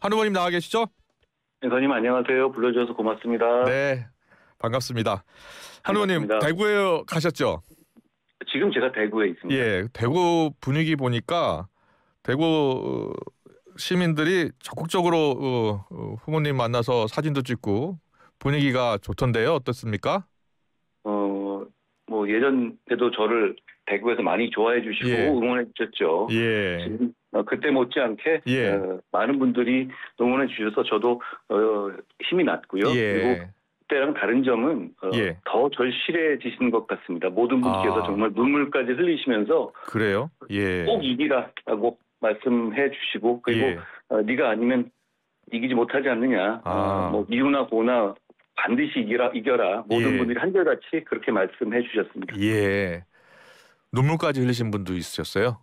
한 후보님 나와 계시죠? 네, 선생님 안녕하세요. 불러주셔서 고맙습니다. 네, 반갑습니다. 한 후보님 반갑습니다. 대구에 가셨죠? 지금 제가 대구에 있습니다. 예, 대구 분위기 보니까 대구 시민들이 적극적으로 후보님 만나서 사진도 찍고 분위기가 좋던데요. 어떻습니까? 뭐 예전에도 저를 대구에서 많이 좋아해 주시고 예. 응원해 주셨죠. 예, 지금 그때 못지않게 예. 많은 분들이 응원해 주셔서 저도 힘이 났고요. 그리고 예, 그때랑 다른 점은 예. 더 절실해지신 것 같습니다. 모든 분께서 아. 정말 눈물까지 흘리시면서 그래요? 예. 꼭 이기라라고 말씀해 주시고 그리고 예. 네가 아니면 이기지 못하지 않느냐. 아. 뭐 미우나 고나 반드시 이겨라. 모든 예. 분들이 한결같이 그렇게 말씀해 주셨습니다. 예. 눈물까지 흘리신 분도 있으셨어요?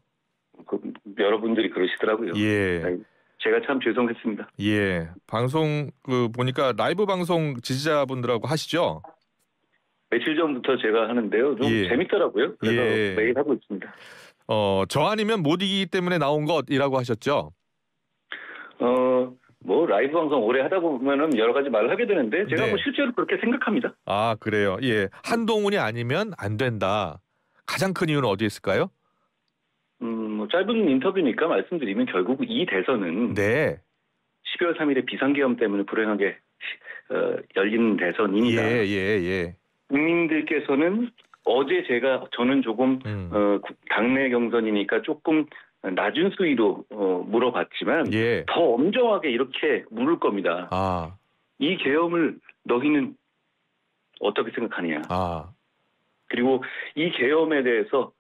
여러분들이 그러시더라고요. 예. 제가 참 죄송했습니다. 예. 방송 보니까 라이브 방송 지지자분들하고 하시죠? 며칠 전부터 제가 하는데요. 좀 예. 재밌더라고요. 그래서 예. 매일 하고 있습니다. 저 아니면 못 이기기 때문에 나온 것이라고 하셨죠? 뭐 라이브 방송 오래 하다 보면은 여러 가지 말을 하게 되는데 제가 네. 뭐 실제로 그렇게 생각합니다. 아, 그래요. 예. 한동훈이 아니면 안 된다. 가장 큰 이유는 어디에 있을까요? 뭐 짧은 인터뷰니까 말씀드리면 결국 이 대선은 네. 12월 3일에 비상계엄 때문에 불행하게 열린 대선입니다. 예. 국민들께서는 어제 저는 조금 당내 경선이니까 조금 낮은 수위로 물어봤지만 예. 더 엄정하게 이렇게 물을 겁니다. 아. 이 계엄을 너희는 어떻게 생각하느냐. 그리고 이 계엄에 대해서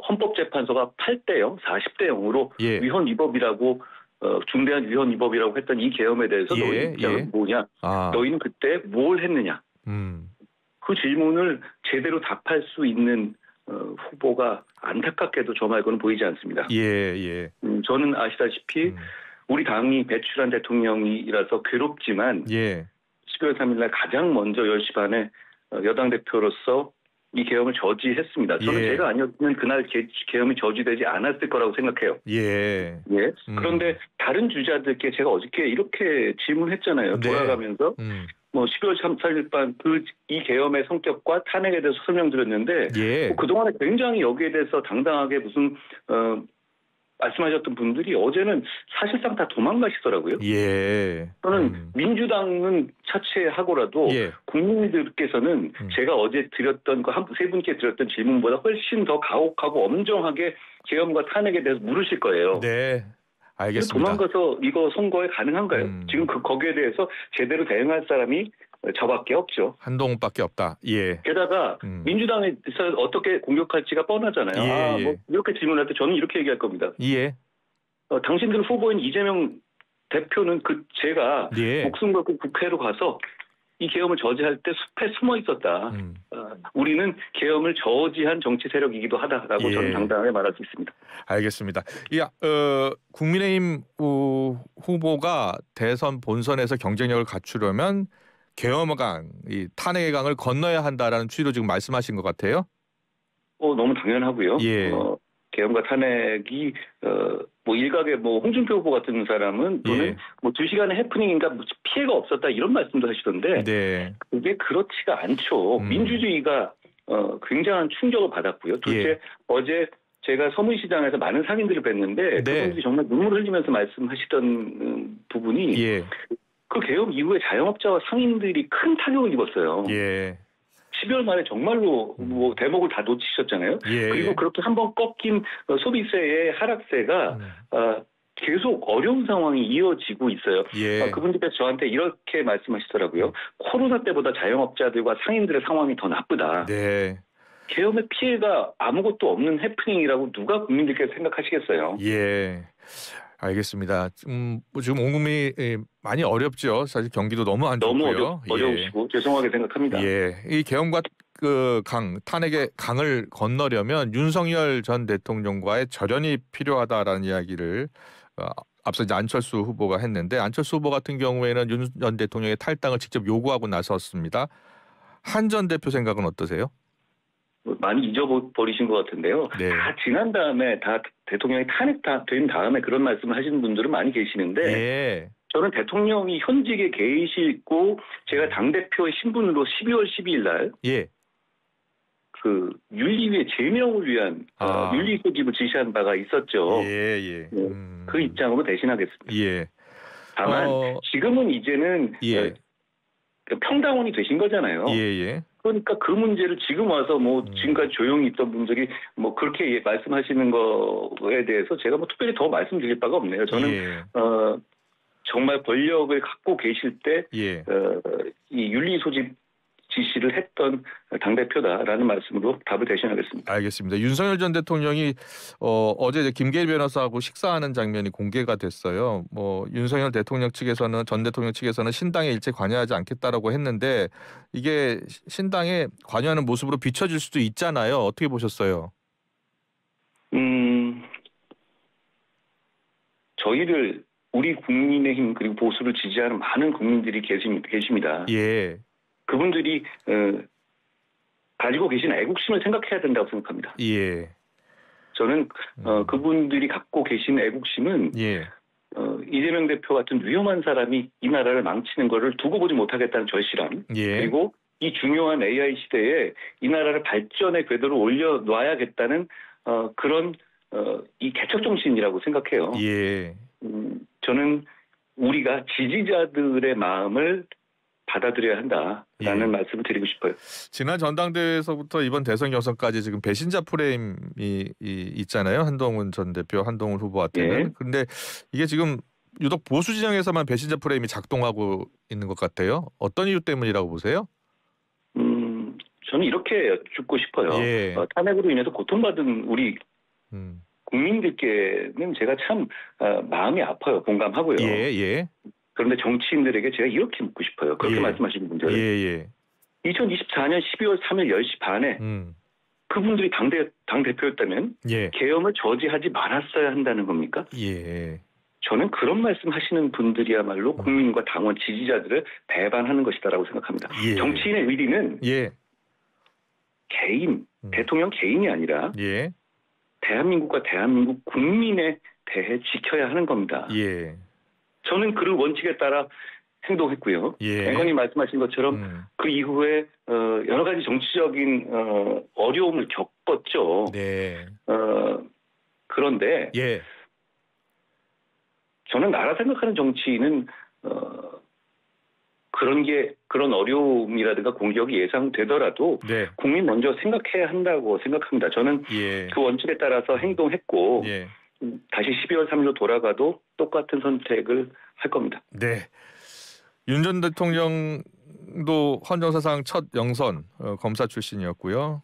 헌법재판소가 8대0, 40대 0으로 예. 위헌 위법이라고 중대한 위헌 위법이라고 했던 이 계엄에 대해서 예. 너희 입장은 뭐냐. 너희는 그때 뭘 했느냐. 그 질문을 제대로 답할 수 있는 후보가 안타깝게도 저 말고는 보이지 않습니다. 예. 저는 아시다시피 우리 당이 배출한 대통령이라서 괴롭지만 예. 12월 3일 날 가장 먼저 10시 반에 여당 대표로서 이 계엄을 저지했습니다. 저는 예. 제가 아니었으면 그날 계엄이 저지되지 않았을 거라고 생각해요. 예. 그런데 다른 주자들께 제가 어저께 이렇게 질문했잖아요. 네. 돌아가면서 뭐 12월 3일 밤 이 계엄의 성격과 탄핵에 대해서 설명드렸는데 예. 그동안에 굉장히 여기에 대해서 당당하게 무슨 말씀하셨던 분들이 어제는 사실상 다 도망가시더라고요. 예. 저는 민주당은 차치하고라도 예. 국민들께서는 제가 어제 드렸던 세 분께 드렸던 질문보다 훨씬 더 가혹하고 엄정하게 계엄과 탄핵에 대해서 물으실 거예요. 네. 알겠습니다. 도망가서 이거 선거에 가능한가요? 지금 거기에 대해서 제대로 대응할 사람이 저밖에 없죠. 한동훈밖에 없다. 예. 게다가 민주당에서 어떻게 공격할지가 뻔하잖아요. 예. 뭐 이렇게 질문할 때 저는 이렇게 얘기할 겁니다. 예. 당신들 후보인 이재명 대표는 제가 예. 목숨 걸고 국회로 가서 이 계엄을 저지할 때 숲에 숨어 있었다. 우리는 계엄을 저지한 정치 세력이기도 하다라고 예. 저는 당당하게 말할 수 있습니다. 알겠습니다. 국민의힘 후보가 대선 본선에서 경쟁력을 갖추려면 계엄의 강, 이 탄핵의 강을 건너야 한다라는 취지로 지금 말씀하신 것 같아요. 너무 당연하고요. 예. 계엄과 탄핵이 뭐 일각의 뭐 홍준표 후보 같은 사람은 또는 예. 뭐 2시간의 해프닝인가 피해가 없었다 이런 말씀도 하시던데 네. 그게 그렇지가 않죠. 민주주의가 굉장한 충격을 받았고요. 둘째 예. 어제 제가 서문시장에서 많은 상인들을 뵀는데 네. 그분들이 정말 눈물을 흘리면서 말씀하시던 부분이 예. 그 계엄 이후에 자영업자와 상인들이 큰 타격을 입었어요. 예. 12월 말에 정말로 뭐 대목을 다 놓치셨잖아요. 예. 그리고 그렇게 한번 꺾인 소비세의 하락세가 계속 어려운 상황이 이어지고 있어요. 예. 그분들께서 저한테 이렇게 말씀하시더라고요. 코로나 때보다 자영업자들과 상인들의 상황이 더 나쁘다. 네. 계엄의 피해가 아무것도 없는 해프닝이라고 누가 국민들께서 생각하시겠어요. 예. 알겠습니다. 지금 온 국민이 많이 어렵죠. 사실 경기도 너무 안 좋고요. 너무 어려우시고 죄송하게 생각합니다. 예. 이 계엄과 탄핵의 강을 건너려면 윤석열 전 대통령과의 절연이 필요하다라는 이야기를 앞서 이제 안철수 후보가 했는데 안철수 후보 같은 경우에는 윤 전 대통령의 탈당을 직접 요구하고 나섰습니다. 한 전 대표 생각은 어떠세요? 많이 잊어버리신 것 같은데요. 네. 다 지난 다음에 다 대통령이 탄핵된 다음에 그런 말씀을 하시는 분들은 많이 계시는데 예. 저는 대통령이 현직에 계시고 제가 당대표의 신분으로 12월 12일 날 예. 그 윤리위의 제명을 위한 윤리 소집을 지시한 바가 있었죠. 예. 그 입장으로 대신하겠습니다. 예. 다만 지금은 이제는 예. 평당원이 되신 거잖아요. 예. 그러니까 그 문제를 지금 와서 뭐 지금까지 조용히 있던 분들이 뭐 그렇게 말씀하시는 거에 대해서 제가 뭐 특별히 더 말씀드릴 바가 없네요. 저는 정말 권력을 갖고 계실 때 이 윤리 소집 지시를 했던 당대표다라는 말씀으로 답을 대신하겠습니다. 알겠습니다. 윤석열 전 대통령이 어제 이제 김계일 변호사하고 식사하는 장면이 공개가 됐어요. 뭐 윤석열 대통령 측에서는 전 대통령 측에서는 신당에 일체 관여하지 않겠다라고 했는데 이게 신당에 관여하는 모습으로 비춰질 수도 있잖아요. 어떻게 보셨어요? 저희를 우리 국민의힘 그리고 보수를 지지하는 많은 국민들이 계십니다. 예. 그분들이 가지고 계신 애국심을 생각해야 된다고 생각합니다. 예. 저는 그분들이 갖고 계신 애국심은 이재명 대표 같은 위험한 사람이 이 나라를 망치는 것을 두고 보지 못하겠다는 절실함 그리고 이 중요한 AI 시대에 이 나라를 발전의 궤도로 올려놔야겠다는 그런 이 개척 정신이라고 생각해요. 저는 우리가 지지자들의 마음을 받아들여야 한다라는 말씀을 드리고 싶어요. 지난 전당대회에서부터 이번 대선 경선까지 지금 배신자 프레임이 있잖아요. 한동훈 전 대표, 한동훈 후보한테는. 그런데 이게 지금 유독 보수 진영에서만 배신자 프레임이 작동하고 있는 것 같아요. 어떤 이유 때문이라고 보세요? 저는 이렇게 여쭙고 싶어요. 탄핵으로 인해서 고통받은 우리 국민들께는 제가 참 마음이 아파요. 공감하고요. 그런데 정치인들에게 제가 이렇게 묻고 싶어요. 그렇게 말씀하시는 분들. 2024년 12월 3일 10시 반에 그분들이 당대표였다면 계엄을 저지하지 말았어야 한다는 겁니까? 저는 그런 말씀하시는 분들이야말로 국민과 당원 지지자들을 배반하는 것이다라고 생각합니다. 정치인의 의리는 개인, 대통령 개인이 아니라 대한민국과 대한민국 국민에 대해 지켜야 하는 겁니다. 저는 그 원칙에 따라 행동했고요. 앵커님 말씀하신 것처럼 그 이후에 여러 가지 정치적인 어려움을 겪었죠. 그런데 저는 나라 생각하는 정치인은 그런 어려움이라든가 공격이 예상되더라도 국민 먼저 생각해야 한다고 생각합니다. 저는 그 원칙에 따라서 행동했고 다시 12월 3일로 돌아가도 똑같은 선택을 할 겁니다. 윤 전 대통령도 헌정사상 첫 영선 검사 출신이었고요.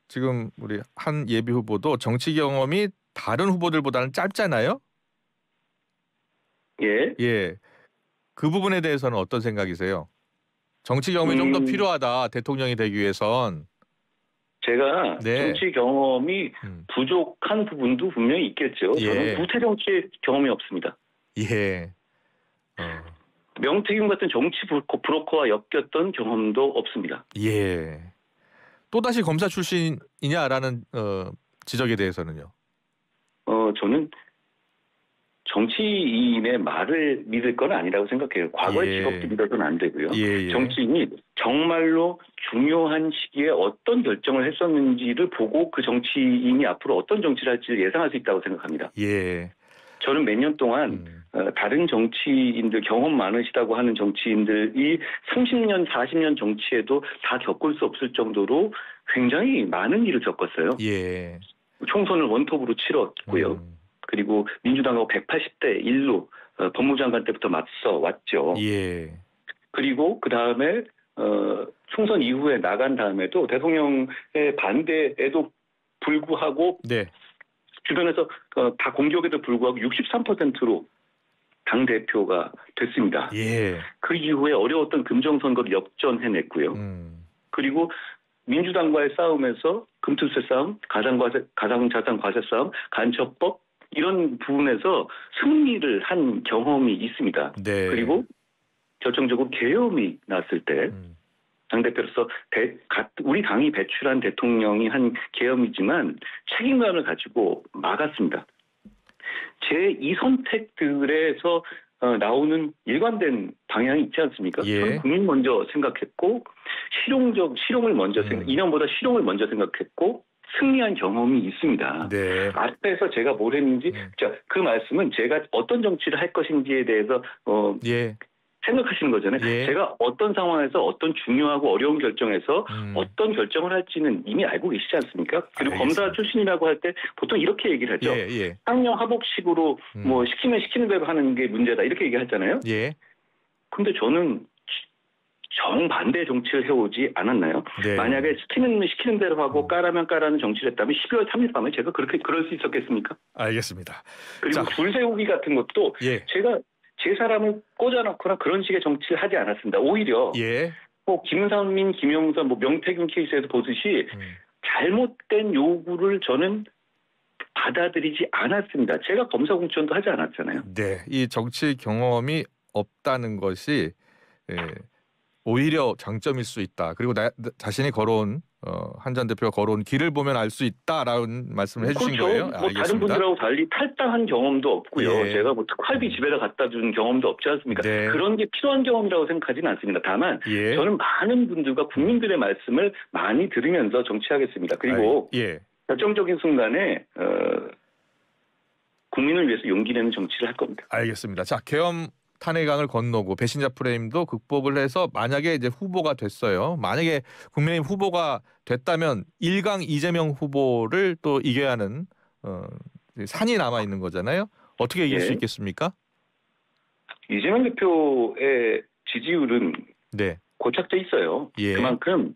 지금 우리 한 예비 후보도 정치 경험이 다른 후보들보다는 짧잖아요. 그 부분에 대해서는 어떤 생각이세요? 정치 경험이 좀 더 필요하다. 대통령이 되기 위해선. 제가 정치 경험이 부족한 부분도 분명히 있겠죠. 저는 구태 정치의 경험이 없습니다. 명태균 같은 정치 브로커와 엮였던 경험도 없습니다. 또다시 검사 출신이냐라는 지적에 대해서는요? 저는 정치인의 말을 믿을 건 아니라고 생각해요. 과거의 직업도 믿어서는 안 되고요. 정치인이 정말로 중요한 시기에 어떤 결정을 했었는지를 보고 그 정치인이 앞으로 어떤 정치를 할지 예상할 수 있다고 생각합니다. 저는 몇 년 동안 다른 정치인들, 경험 많으시다고 하는 정치인들이 30년, 40년 정치에도 다 겪을 수 없을 정도로 굉장히 많은 일을 겪었어요. 총선을 원톱으로 치렀고요. 그리고 민주당하고 180대 1로 법무장관 때부터 맞서 왔죠. 그리고 그 다음에 총선 이후에 나간 다음에도 대통령의 반대에도 불구하고 주변에서 다 공격에도 불구하고 63%로 당대표가 됐습니다. 그 이후에 어려웠던 금정선거를 역전해냈고요. 그리고 민주당과의 싸움에서 금투세 싸움, 가상자산 과세 싸움, 간첩법 이런 부분에서 승리를 한 경험이 있습니다. 그리고 결정적으로 계엄이 났을 때 당대표로서 우리 당이 배출한 대통령이 한 계엄이지만 책임감을 가지고 막았습니다. 제 이 선택들에서 나오는 일관된 방향이 있지 않습니까? 예. 저는 국민 먼저 생각했고 실용을 먼저 이념보다 실용을 먼저 생각했고 승리한 경험이 있습니다. 네. 앞에서 제가 뭘 했는지 자, 그 말씀은 제가 어떤 정치를 할 것인지에 대해서 예. 생각하시는 거잖아요. 예. 제가 어떤 상황에서 어떤 중요하고 어려운 결정에서 어떤 결정을 할지는 이미 알고 계시지 않습니까? 그리고 알겠습니다. 검사 출신이라고 할 때 보통 이렇게 얘기를 하죠. 예. 상명 하복식으로 뭐 시키면 시키는 대로 하는 게 문제다 이렇게 얘기하잖아요. 예. 근데 저는 정반대 정치를 해오지 않았나요? 네. 만약에 시키는 대로 하고 까라면 까라는 정치를 했다면 12월 3일 밤에 제가 그럴 수 있었겠습니까? 알겠습니다. 그리고 줄 세우기 같은 것도 예. 제가 제 사람을 꽂아놓거나 그런 식의 정치를 하지 않았습니다. 오히려 예. 뭐 김상민, 김영선, 뭐 명태균 케이스에서 보듯이 잘못된 요구를 저는 받아들이지 않았습니다. 제가 검사공천도 하지 않았잖아요. 네, 이 정치 경험이 없다는 것이 오히려 장점일 수 있다. 그리고 자신이 걸어온 한 전 대표가 걸어온 길을 보면 알 수 있다라는 말씀을 해주신 그렇죠. 거예요. 뭐 알겠습니다. 다른 분들하고 달리 탈당한 경험도 없고요. 예. 제가 뭐 특활비 집에다 갖다 준 경험도 없지 않습니까? 네. 그런 게 필요한 경험이라고 생각하지는 않습니다. 다만 예. 저는 많은 분들과 국민들의 말씀을 많이 들으면서 정치하겠습니다. 그리고 결정적인 순간에 국민을 위해서 용기 내는 정치를 할 겁니다. 알겠습니다. 자, 계엄 탄핵안을 건너고 배신자 프레임도 극복을 해서 만약에 이제 후보가 됐어요. 만약에 국민의힘 후보가 됐다면 1강 이재명 후보를 또 이겨야 하는 산이 남아 있는 거잖아요. 어떻게 이길 수 있겠습니까? 이재명 대표의 지지율은 네. 고착돼 있어요. 예. 그만큼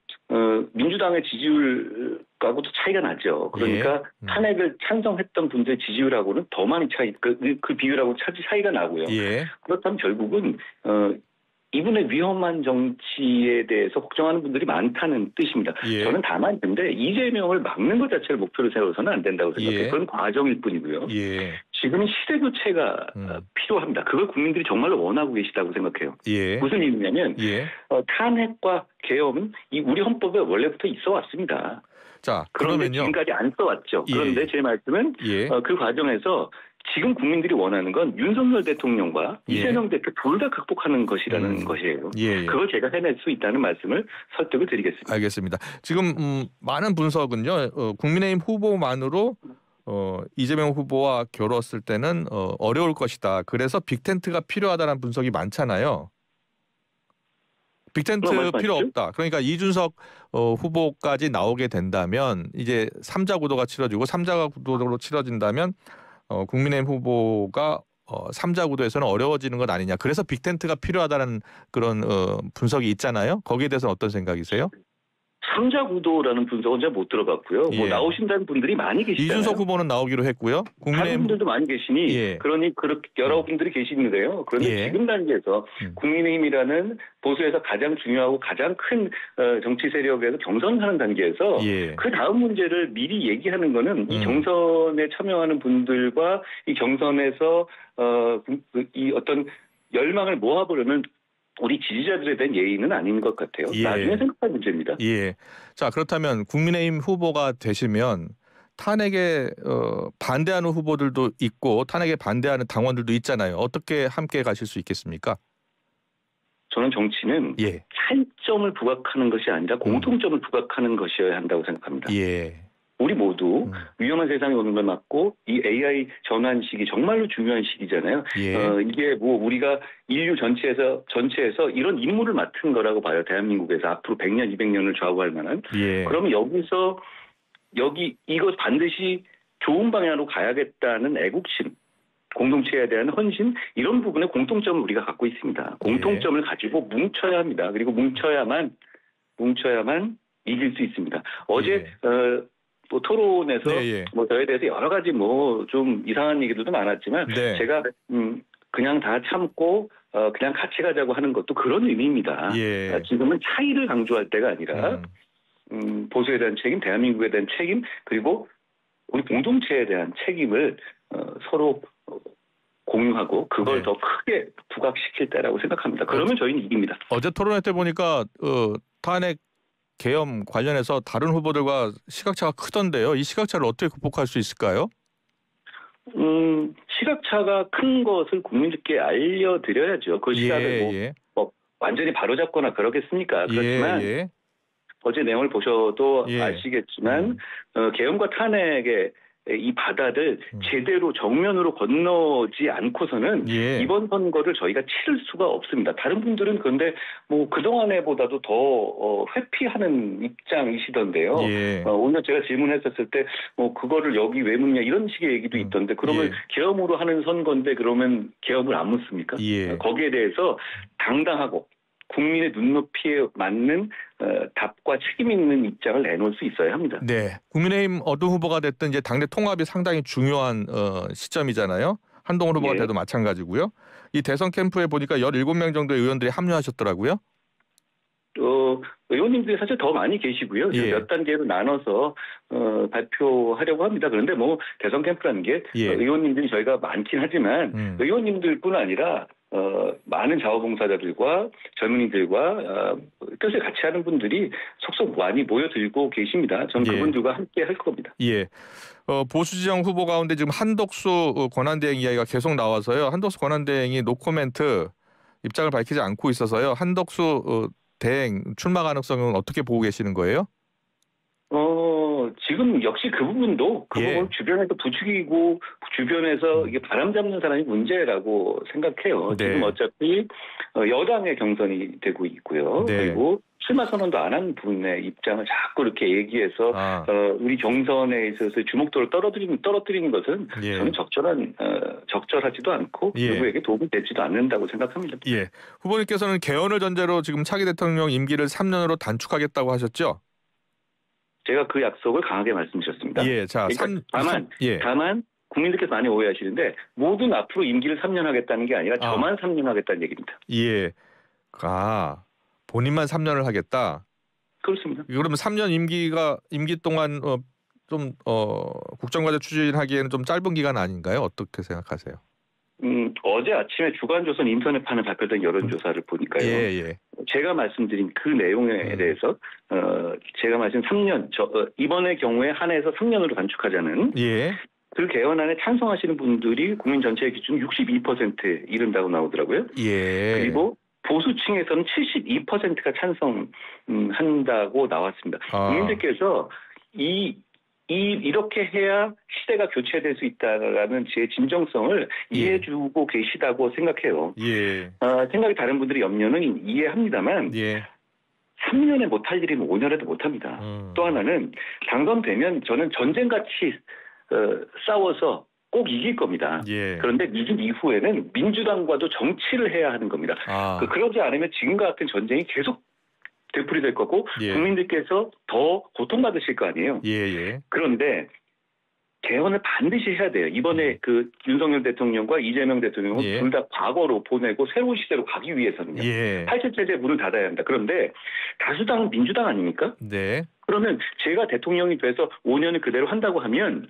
민주당의 지지율하고도 차이가 나죠. 그러니까 탄핵을 찬성했던 분들의 지지율하고는 더 많이 그 비율하고 차이가 나고요. 예. 그렇다면 결국은 이분의 위험한 정치에 대해서 걱정하는 분들이 많다는 뜻입니다. 예. 저는 다만 근데 이재명을 막는 것 자체를 목표로 세워서는 안 된다고 생각해요. 예. 그건 과정일 뿐이고요. 예. 지금은 시대 교체가 필요합니다. 그걸 국민들이 정말로 원하고 계시다고 생각해요. 예. 무슨 의미냐면 탄핵과 계엄은 우리 헌법에 원래부터 있어 왔습니다. 자, 그런데 그러면요. 지금까지 안 써왔죠. 그런데 제 말씀은 그 과정에서 지금 국민들이 원하는 건 윤석열 대통령과 이재명 대표 둘 다 극복하는 것이라는 것이에요. 그걸 제가 해낼 수 있다는 말씀을 설득을 드리겠습니다. 알겠습니다. 지금 많은 분석은요. 국민의힘 후보만으로 이재명 후보와 겨뤘을 때는 어려울 것이다. 그래서 빅텐트가 필요하다는 분석이 많잖아요. 빅텐트 필요 없다. 그러니까 이준석 후보까지 나오게 된다면 이제 3자 구도가 치러지고 3자 구도로 치러진다면 국민의힘 후보가 3자 구도에서는 어려워지는 것 아니냐. 그래서 빅텐트가 필요하다는 그런 분석이 있잖아요. 거기에 대해서는 어떤 생각이세요? 3자 구도라는 분석은 제가 못 들어봤고요. 뭐 나오신다는 분들이 많이 계시잖아요. 이준석 후보는 나오기로 했고요. 다른 분들도 많이 계시니 그러니 그렇게 여러 분들이 계시는데요. 그런데 지금 단계에서 국민의힘이라는 보수에서 가장 중요하고 가장 큰 정치 세력에서 경선하는 단계에서 그 다음 문제를 미리 얘기하는 거는 이 경선에 참여하는 분들과 이 경선에서 이 어떤 열망을 모아보려는 우리 지지자들에 대한 예의는 아닌 것 같아요. 나중에 생각할 문제입니다. 자, 그렇다면 국민의힘 후보가 되시면 탄핵에 반대하는 후보들도 있고 탄핵에 반대하는 당원들도 있잖아요. 어떻게 함께 가실 수 있겠습니까? 저는 정치는 차이점을 부각하는 것이 아니라 공통점을 부각하는 것이어야 한다고 생각합니다. 우리 모두 위험한 세상이 오는 걸 막고 이 AI 전환 시기 정말로 중요한 시기잖아요. 이게 뭐 우리가 인류 전체에서 이런 임무를 맡은 거라고 봐요. 대한민국에서 앞으로 100년, 200년을 좌우할 만한. 그러면 이거 반드시 좋은 방향으로 가야겠다는 애국심, 공동체에 대한 헌신 이런 부분에 공통점을 우리가 갖고 있습니다. 공통점을 가지고 뭉쳐야 합니다. 그리고 뭉쳐야만 이길 수 있습니다. 어제 뭐 토론에서 뭐 저에 대해서 여러 가지 뭐 좀 이상한 얘기들도 많았지만 제가 그냥 다 참고 그냥 같이 가자고 하는 것도 그런 의미입니다. 지금은 차이를 강조할 때가 아니라 보수에 대한 책임, 대한민국에 대한 책임 그리고 우리 공동체에 대한 책임을 서로 공유하고 그걸 더 크게 부각시킬 때라고 생각합니다. 그러면 저희는 이깁니다. 어제 토론회 때 보니까 탄핵 계엄 관련해서 다른 후보들과 시각차가 크던데요. 이 시각차를 어떻게 극복할 수 있을까요? 시각차가 큰 것을 국민들께 알려드려야죠. 그 시각을 뭐 완전히 바로잡거나 그러겠습니까? 그렇지만 어제 내용을 보셔도 아시겠지만 계엄과 탄핵의 이 바다를 제대로 정면으로 건너지 않고서는 이번 선거를 저희가 치를 수가 없습니다. 다른 분들은 그런데 뭐 그동안에보다도 더 회피하는 입장이시던데요. 오늘 제가 질문했었을 때 뭐 그거를 여기 왜 묻냐 이런 식의 얘기도 있던데 그러면 계엄으로 하는 선거인데 그러면 계엄을 안 묻습니까? 거기에 대해서 당당하고 국민의 눈높이에 맞는 답과 책임 있는 입장을 내놓을 수 있어야 합니다. 네, 국민의힘 어떤 후보가 됐든 이제 당내 통합이 상당히 중요한 시점이잖아요. 한동훈 후보가 돼도 마찬가지고요. 이 대선 캠프에 보니까 17명 정도의 의원들이 합류하셨더라고요. 의원님들이 사실 더 많이 계시고요. 몇 단계로 나눠서 발표하려고 합니다. 그런데 뭐 대선 캠프라는 게 의원님들이 저희가 많긴 하지만 의원님들뿐 아니라 많은 자원봉사자들과 젊은이들과 뜻을 같이 하는 분들이 속속 많이 모여들고 계십니다. 저는 그분들과 함께 할 겁니다. 보수 지정 후보 가운데 지금 한덕수 권한대행 이야기가 계속 나와서요. 한덕수 권한대행이 노코멘트 입장을 밝히지 않고 있어서요. 한덕수 대행 출마 가능성은 어떻게 보고 계시는 거예요? 지금 역시 그 부분도 부분 주변에서 부추기고 주변에서 이게 바람 잡는 사람이 문제라고 생각해요. 지금 어차피 여당의 경선이 되고 있고요. 그리고 출마 선언도 안 한 분의 입장을 자꾸 이렇게 얘기해서 우리 경선에 있어서 주목도를 떨어뜨리는 것은 저는 적절하지도 않고 누구에게 도움이 되지도 않는다고 생각합니다. 후보님께서는 개헌을 전제로 지금 차기 대통령 임기를 3년으로 단축하겠다고 하셨죠? 제가 그 약속을 강하게 말씀드렸습니다. 다만 국민들께서 많이 오해하시는데 모든 앞으로 임기를 3년 하겠다는 게 아니라 저만 3년 하겠다는 얘기입니다. 본인만 3년을 하겠다. 그렇습니다. 그러면 3년 임기 동안 국정과제 추진하기에는 좀 짧은 기간 아닌가요? 어떻게 생각하세요? 어제 아침에 주간조선 인터넷판에 발표된 여론조사를 보니까요. 제가 말씀드린 그 내용에 대해서 제가 말씀 3년 이번의 경우에 한해서 3년으로 단축하자는 그 개헌안에 찬성하시는 분들이 국민 전체의 기준 62%에 이른다고 나오더라고요. 그리고 보수층에서는 72%가 찬성한다고 나왔습니다. 국민들께서 이렇게 해야 시대가 교체될 수 있다라는 제 진정성을 이해해주고 계시다고 생각해요. 생각이 다른 분들의 염려는 이해합니다만 3년에 못할 일이면 5년에도 못합니다. 또 하나는 당선되면 저는 전쟁같이 싸워서 꼭 이길 겁니다. 그런데 이긴 이후에는 민주당과도 정치를 해야 하는 겁니다. 그러지 않으면 지금과 같은 전쟁이 계속 되풀이될 거고 국민들께서 더 고통받으실 거 아니에요. 그런데 개헌을 반드시 해야 돼요. 이번에 그 윤석열 대통령과 이재명 대통령은 둘 다 과거로 보내고 새로운 시대로 가기 위해서는요. 87체제 문을 닫아야 합니다. 그런데 다수당은 민주당 아닙니까? 그러면 제가 대통령이 돼서 5년을 그대로 한다고 하면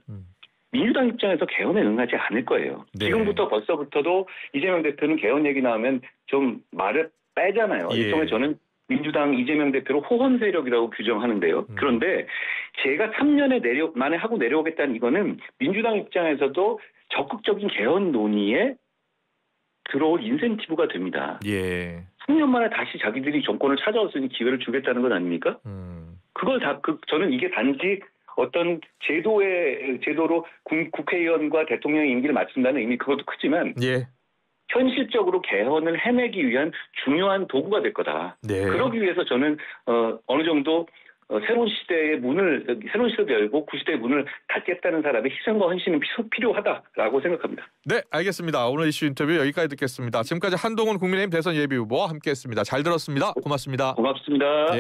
민주당 입장에서 개헌에 응하지 않을 거예요. 지금부터 벌써부터도 이재명 대표는 개헌 얘기 나오면 좀 말을 빼잖아요. 일종의 저는 민주당 이재명 대표로 호헌 세력이라고 규정하는데요. 그런데 제가 3년에 만에 하고 내려오겠다는 이거는 민주당 입장에서도 적극적인 개헌 논의에 들어올 인센티브가 됩니다. 3년 만에 다시 자기들이 정권을 찾아왔으니 기회를 주겠다는 건 아닙니까? 그걸 저는 이게 단지 어떤 제도로 국회의원과 대통령의 임기를 맞춘다는 의미 그것도 크지만 현실적으로 개헌을 해내기 위한 중요한 도구가 될 거다. 그러기 위해서 저는 어느 정도 새로운 시대도 열고 구시대의 문을 닫겠다는 사람의 희생과 헌신은 필요하다라고 생각합니다. 네, 알겠습니다. 오늘 이슈 인터뷰 여기까지 듣겠습니다. 지금까지 한동훈 국민의힘 대선 예비후보와 함께했습니다. 잘 들었습니다. 고맙습니다. 고맙습니다.